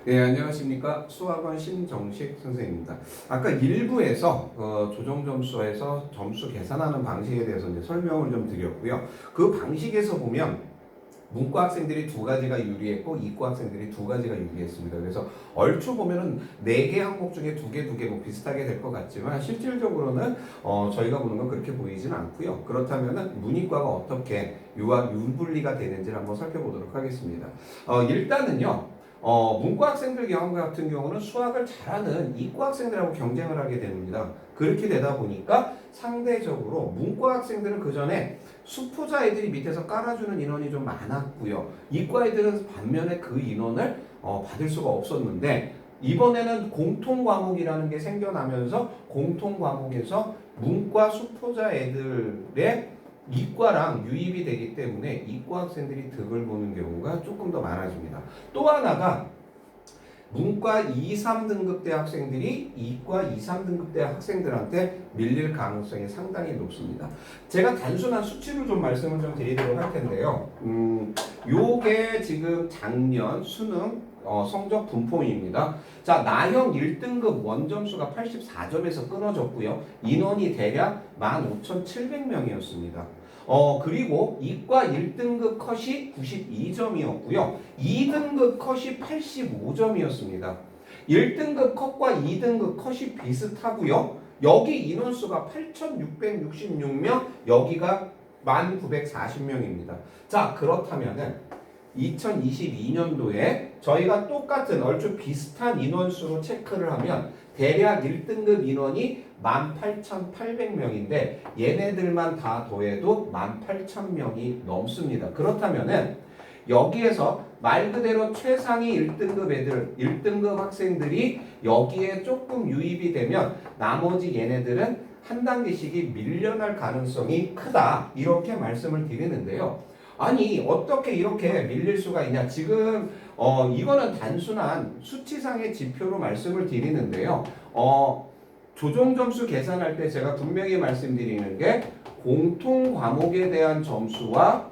네, 안녕하십니까. 수학원 신정식 선생님입니다. 아까 1부에서 조정 점수에서 점수 계산하는 방식에 대해서 이제 설명을 좀 드렸고요. 그 방식에서 보면 문과 학생들이 두 가지가 유리했고 이과 학생들이 두 가지가 유리했습니다. 그래서 얼추 보면은 4개 항목 중에 2개 뭐 비슷하게 될 것 같지만 실질적으로는 저희가 보는 건 그렇게 보이지는 않고요. 그렇다면은 문이과가 어떻게 유분리가 되는지를 한번 살펴보도록 하겠습니다. 일단은요. 문과 학생들 경우 같은 경우는 수학을 잘하는 이과 학생들하고 경쟁을 하게 됩니다. 그렇게 되다 보니까 상대적으로 문과 학생들은 그 전에 수포자 애들이 밑에서 깔아주는 인원이 좀 많았고요. 이과 애들은 반면에 그 인원을 받을 수가 없었는데 이번에는 공통 과목이라는 게 생겨나면서 공통 과목에서 문과 수포자 애들의 이과랑 유입이 되기 때문에 이과 학생들이 득을 보는 경우가 조금 더 많아집니다. 또 하나가 문과 2, 3등급대 학생들이 이과 2, 3등급대 학생들한테 밀릴 가능성이 상당히 높습니다. 제가 단순한 수치를 좀 말씀을 좀 드리도록 할 텐데요. 요게 지금 작년 수능 성적 분포입니다. 자, 나형 1등급 원점수가 84점에서 끊어졌고요. 인원이 대략 15,700명이었습니다. 그리고 이과 1등급 컷이 92점이었고요. 2등급 컷이 85점이었습니다. 1등급 컷과 2등급 컷이 비슷하고요. 여기 인원수가 8,666명, 여기가 1,940명입니다. 자, 그렇다면은 2022년도에 저희가 똑같은 얼추 비슷한 인원수로 체크를 하면 대략 1등급 인원이 18,800명인데 얘네들만 다 더해도 18,000명이 넘습니다. 그렇다면은 여기에서 말 그대로 최상위 1등급 애들, 1등급 학생들이 여기에 조금 유입이 되면 나머지 얘네들은 한 단계씩이 밀려날 가능성이 크다. 이렇게 말씀을 드리는데요. 아니 어떻게 이렇게 밀릴 수가 있냐. 지금 이거는 단순한 수치상의 지표로 말씀을 드리는데요. 조정 점수 계산할 때 제가 분명히 말씀드리는 게 공통 과목에 대한 점수와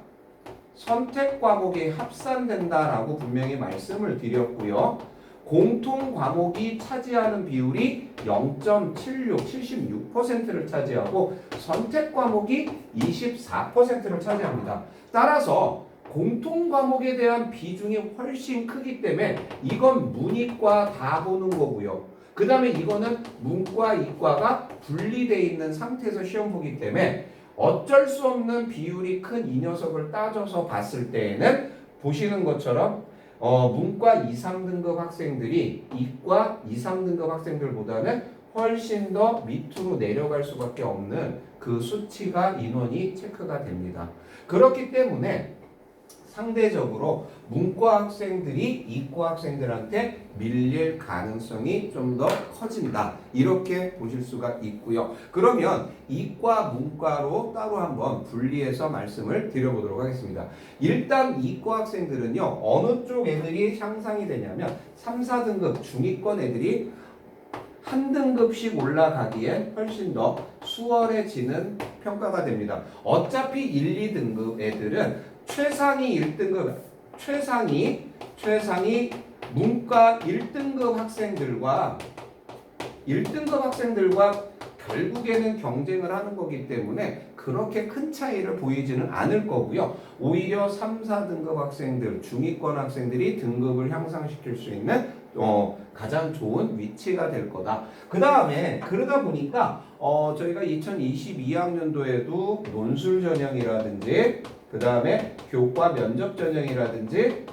선택 과목이 합산된다라고 분명히 말씀을 드렸고요. 공통 과목이 차지하는 비율이 0.76, 76%를 차지하고 선택 과목이 24%를 차지합니다. 따라서 공통 과목에 대한 비중이 훨씬 크기 때문에 이건 문이과 다 보는 거고요. 그 다음에 이거는 문과, 이과가 분리되어 있는 상태에서 시험 보기 때문에 어쩔 수 없는 비율이 큰 이 녀석을 따져서 봤을 때에는 보시는 것처럼 문과 2, 3등급 학생들이 이과 2, 3등급 학생들보다는 훨씬 더 밑으로 내려갈 수밖에 없는 그 수치가 인원이 체크가 됩니다. 그렇기 때문에 상대적으로 문과 학생들이 이과 학생들한테 밀릴 가능성이 좀 더 커진다. 이렇게 보실 수가 있고요. 그러면 이과, 문과로 따로 한번 분리해서 말씀을 드려보도록 하겠습니다. 일단 이과 학생들은요. 어느 쪽 애들이 향상이 되냐면 3, 4등급 중위권 애들이 한 등급씩 올라가기에 훨씬 더 수월해지는 평가가 됩니다. 어차피 1, 2등급 애들은 최상위 1등급, 최상위 문과 1등급 학생들과 결국에는 경쟁을 하는 거기 때문에 그렇게 큰 차이를 보이지는 않을 거고요. 오히려 3, 4등급 학생들, 중위권 학생들이 등급을 향상시킬 수 있는 가장 좋은 위치가 될 거다. 그 다음에 그러다 보니까 저희가 2022학년도에도 논술 전형이라든지 그 다음에 교과 면접 전형이라든지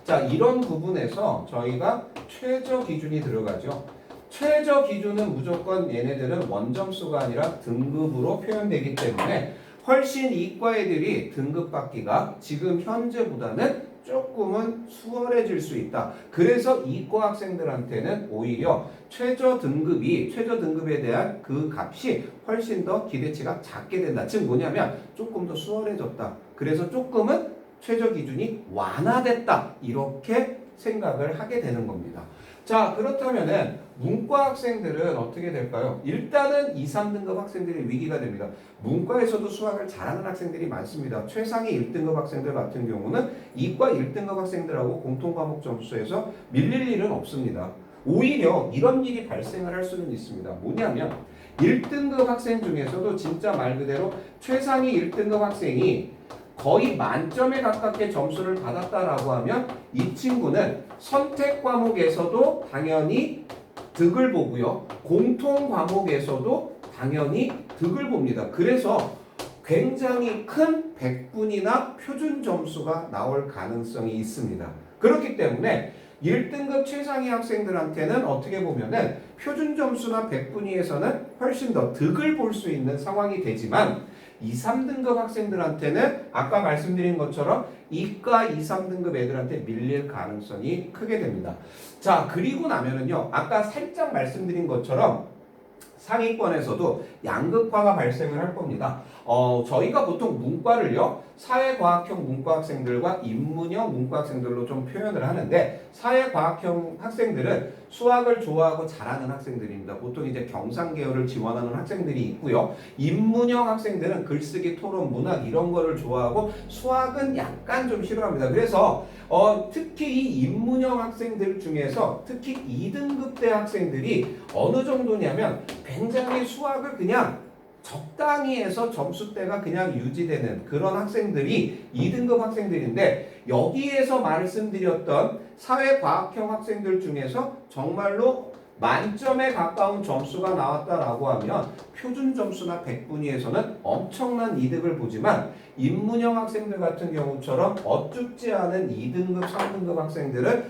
자 이런 부분에서 저희가 최저 기준이 들어가죠. 최저 기준은 무조건 얘네들은 원점수가 아니라 등급으로 표현되기 때문에 훨씬 이과 애들이 등급 받기가 지금 현재보다는 조금은 수월해질 수 있다. 그래서 이과 학생들한테는 오히려 최저 등급에 대한 그 값이 훨씬 더 기대치가 작게 된다. 즉 뭐냐면 조금 더 수월해졌다. 그래서 조금은 최저 기준이 완화됐다. 이렇게 생각을 하게 되는 겁니다. 자, 그렇다면은 문과 학생들은 어떻게 될까요? 일단은 2, 3등급 학생들이 위기가 됩니다. 문과에서도 수학을 잘하는 학생들이 많습니다. 최상위 1등급 학생들 같은 경우는 이과 1등급 학생들하고 공통과목 점수에서 밀릴 일은 없습니다. 오히려 이런 일이 발생을 할 수는 있습니다. 뭐냐면 1등급 학생 중에서도 진짜 말 그대로 최상위 1등급 학생이 거의 만점에 가깝게 점수를 받았다라고 하면 이 친구는 선택 과목에서도 당연히 득을 보고요. 공통 과목에서도 당연히 득을 봅니다. 그래서 굉장히 큰 백분이나 표준 점수가 나올 가능성이 있습니다. 그렇기 때문에 1등급 최상위 학생들한테는 어떻게 보면은 표준 점수나 백분위에서는 훨씬 더 득을 볼 수 있는 상황이 되지만 2, 3등급 학생들한테는 아까 말씀드린 것처럼 이과 2, 3등급 애들한테 밀릴 가능성이 크게 됩니다. 자, 그리고 나면은요, 아까 살짝 말씀드린 것처럼 상위권에서도 양극화가 발생을 할 겁니다. 저희가 보통 문과를요, 사회과학형 문과 학생들과 인문형 문과 학생들로 좀 표현을 하는데, 사회과학형 학생들은 수학을 좋아하고 잘하는 학생들입니다. 보통 이제 경상계열을 지원하는 학생들이 있고요. 인문형 학생들은 글쓰기, 토론, 문학 이런 거를 좋아하고 수학은 약간 좀 싫어합니다. 그래서 특히 이 인문형 학생들 중에서 특히 2등급대 학생들이 어느 정도냐면 굉장히 수학을 그냥 적당히 해서 점수대가 그냥 유지되는 그런 학생들이 2등급 학생들인데, 여기에서 말씀드렸던 사회과학형 학생들 중에서 정말로 만점에 가까운 점수가 나왔다라고 하면 표준 점수나 백분위에서는 엄청난 이득을 보지만, 인문형 학생들 같은 경우처럼 어쭙지 않은 2등급, 3등급 학생들은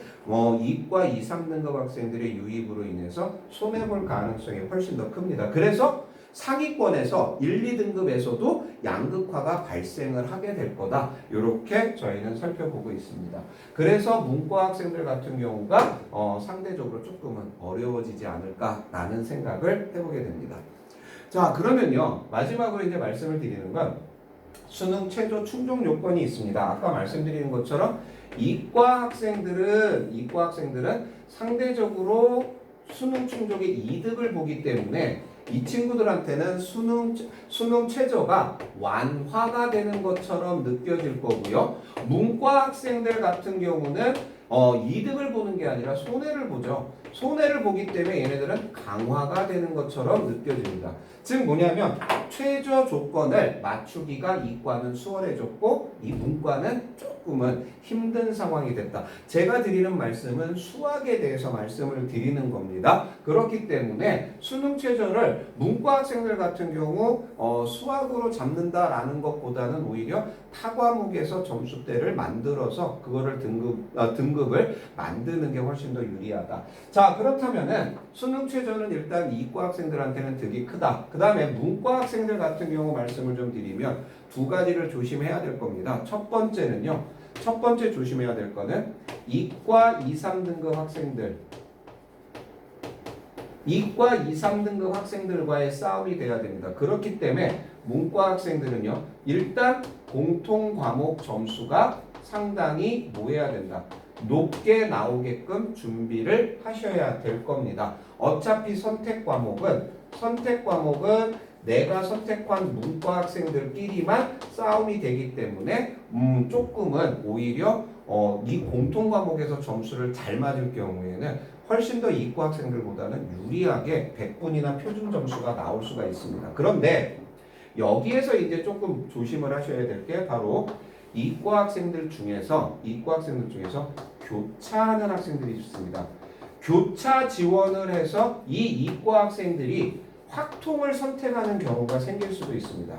이과 2, 3등급 학생들의 유입으로 인해서 손해볼 가능성이 훨씬 더 큽니다. 그래서 상위권에서 1, 2등급에서도 양극화가 발생을 하게 될 거다. 이렇게 저희는 살펴보고 있습니다. 그래서 문과 학생들 같은 경우가 상대적으로 조금은 어려워지지 않을까라는 생각을 해보게 됩니다. 자, 그러면요, 마지막으로 이제 말씀을 드리는 건 수능 최저 충족 요건이 있습니다. 아까 말씀드린 것처럼 이과 학생들은 상대적으로 수능 충족의 이득을 보기 때문에 이 친구들한테는 수능 최저가 완화가 되는 것처럼 느껴질 거고요. 문과 학생들 같은 경우는 이득을 보는 게 아니라 손해를 보죠. 손해를 보기 때문에 얘네들은 강화가 되는 것처럼 느껴집니다. 즉 뭐냐면 최저 조건을 맞추기가 이과는 수월해졌고 이 문과는 조금은 힘든 상황이 됐다. 제가 드리는 말씀은 수학에 대해서 말씀을 드리는 겁니다. 그렇기 때문에 수능 최저를 문과 학생들 같은 경우 수학으로 잡는다라는 것보다는 오히려 타 과목에서 점수대를 만들어서 그거를 등급을 만드는 게 훨씬 더 유리하다. 자, 그렇다면은 수능 최저는 일단 이과 학생들한테는 득이 크다. 그 다음에 문과 학생들 같은 경우 말씀을 좀 드리면 두 가지를 조심해야 될 겁니다. 첫 번째는요, 첫 번째 조심해야 될 거는 이과 2, 3등급 학생들, 이과 2, 3등급 학생들과의 싸움이 돼야 됩니다. 그렇기 때문에 문과 학생들은요, 일단 공통 과목 점수가 상당히 뭐 해야 된다? 높게 나오게끔 준비를 하셔야 될 겁니다. 어차피 선택 과목은 내가 선택한 문과 학생들끼리만 싸움이 되기 때문에 조금은 오히려 이 공통 과목에서 점수를 잘 맞을 경우에는 훨씬 더 이과 학생들보다는 유리하게 백분이나 표준 점수가 나올 수가 있습니다. 그런데 여기에서 이제 조금 조심을 하셔야 될 게 바로 이과 학생들 중에서 교차하는 학생들이 있습니다. 교차 지원을 해서 이 이과 학생들이 확통을 선택하는 경우가 생길 수도 있습니다.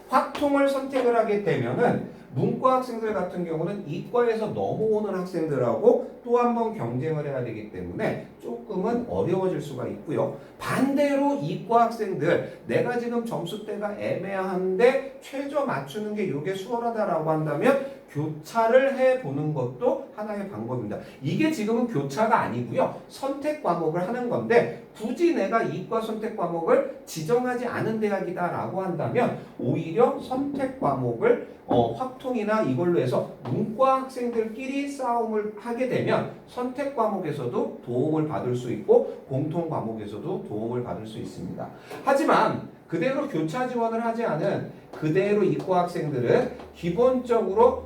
확통을 선택을 하게 되면은 문과 학생들 같은 경우는 이과에서 넘어오는 학생들하고 또 한 번 경쟁을 해야 되기 때문에 조금은 어려워질 수가 있고요. 반대로 이과 학생들, 내가 지금 점수대가 애매한데 최저 맞추는 게 이게 수월하다라고 한다면 교차를 해보는 것도 하나의 방법입니다. 이게 지금은 교차가 아니고요. 선택 과목을 하는 건데 굳이 내가 이과 선택 과목을 지정하지 않은 대학이다라고 한다면 오히려 선택 과목을 확통이나 이걸로 해서 문과 학생들끼리 싸움을 하게 되면 선택 과목에서도 도움을 받을 수 있고 공통 과목에서도 도움을 받을 수 있습니다. 하지만 그대로 교차 지원을 하지 않은 그대로 이과 학생들은 기본적으로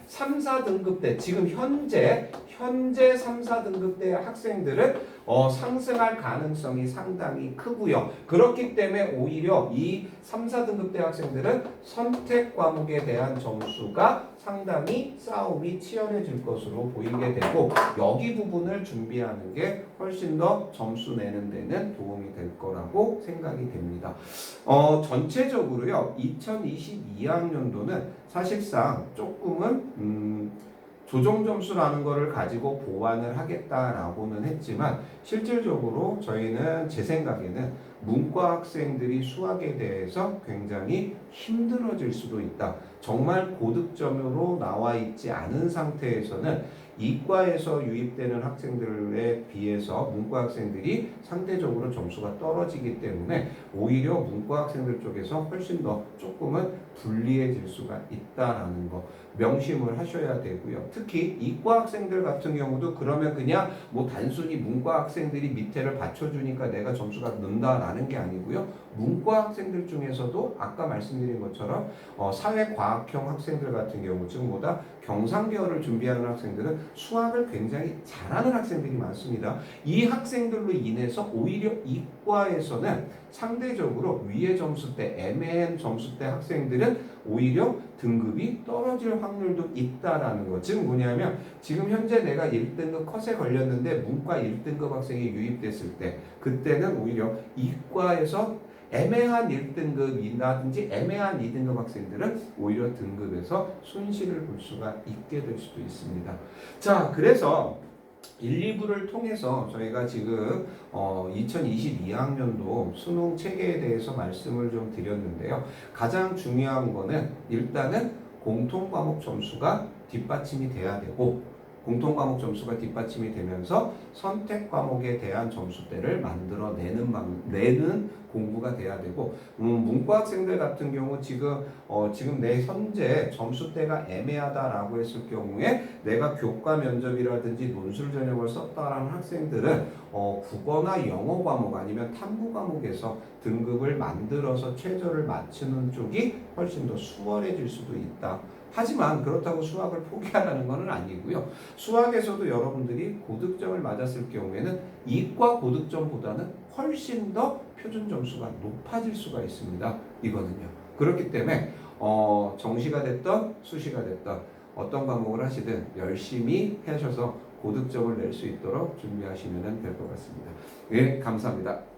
3, 4등급 때 지금 현재 3, 4등급 대 학생들은 상승할 가능성이 상당히 크고요. 그렇기 때문에 오히려 이 3, 4등급 대 학생들은 선택 과목에 대한 점수가 상당히 싸움이 치열해질 것으로 보이게 되고 여기 부분을 준비하는 게 훨씬 더 점수 내는 데는 도움이 될 거라고 생각이 됩니다. 전체적으로요. 2022학년도는 사실상 조금은 조정 점수라는 거를 가지고 보완을 하겠다라고는 했지만 실질적으로 저희는 제 생각에는 문과 학생들이 수학에 대해서 굉장히 힘들어질 수도 있다. 정말 고득점으로 나와 있지 않은 상태에서는 이과에서 유입되는 학생들에 비해서 문과 학생들이 상대적으로 점수가 떨어지기 때문에 오히려 문과 학생들 쪽에서 훨씬 더 조금은 불리해질 수가 있다라는 거 명심을 하셔야 되고요. 특히 이과 학생들 같은 경우도 그러면 그냥 뭐 단순히 문과 학생들이 밑에를 받쳐주니까 내가 점수가 는다라는 게 아니고요. 문과 학생들 중에서도 아까 말씀드린 것처럼 사회과학형 학생들 같은 경우 즉 뭐다 경상계열을 준비하는 학생들은 수학을 굉장히 잘하는 학생들이 많습니다. 이 학생들로 인해서 오히려 이과에서는 상대적으로 위의 점수대, 애매한 점수대 학생들은 오히려 등급이 떨어질 확률도 있다라는 거. 즉 뭐냐면 지금 현재 내가 1등급 컷에 걸렸는데 문과 1등급 학생이 유입됐을 때 그때는 오히려 이과에서 애매한 1등급이라든지 애매한 2등급 학생들은 오히려 등급에서 손실을 볼 수가 있게 될 수도 있습니다. 자, 그래서 1, 2부를 통해서 저희가 지금 2022학년도 수능 체계에 대해서 말씀을 좀 드렸는데요. 가장 중요한 거는 일단은 공통과목 점수가 뒷받침이 돼야 되고 공통과목 점수가 뒷받침이 되면서 선택 과목에 대한 점수대를 내는 공부가 돼야 되고 문과 학생들 같은 경우 지금 내 현재 점수대가 애매하다라고 했을 경우에 내가 교과 면접이라든지 논술 전형을 썼다라는 학생들은 국어나 영어 과목 아니면 탐구 과목에서 등급을 만들어서 최저를 맞추는 쪽이 훨씬 더 수월해질 수도 있다. 하지만 그렇다고 수학을 포기하라는 것은 아니고요. 수학에서도 여러분들이 고득점을 맞았을 경우에는 이과 고득점보다는 훨씬 더 표준 점수가 높아질 수가 있습니다. 이거는요. 그렇기 때문에 정시가 됐던 수시가 됐던 어떤 과목을 하시든 열심히 하셔서 고득점을 낼 수 있도록 준비하시면 될 것 같습니다. 예, 감사합니다.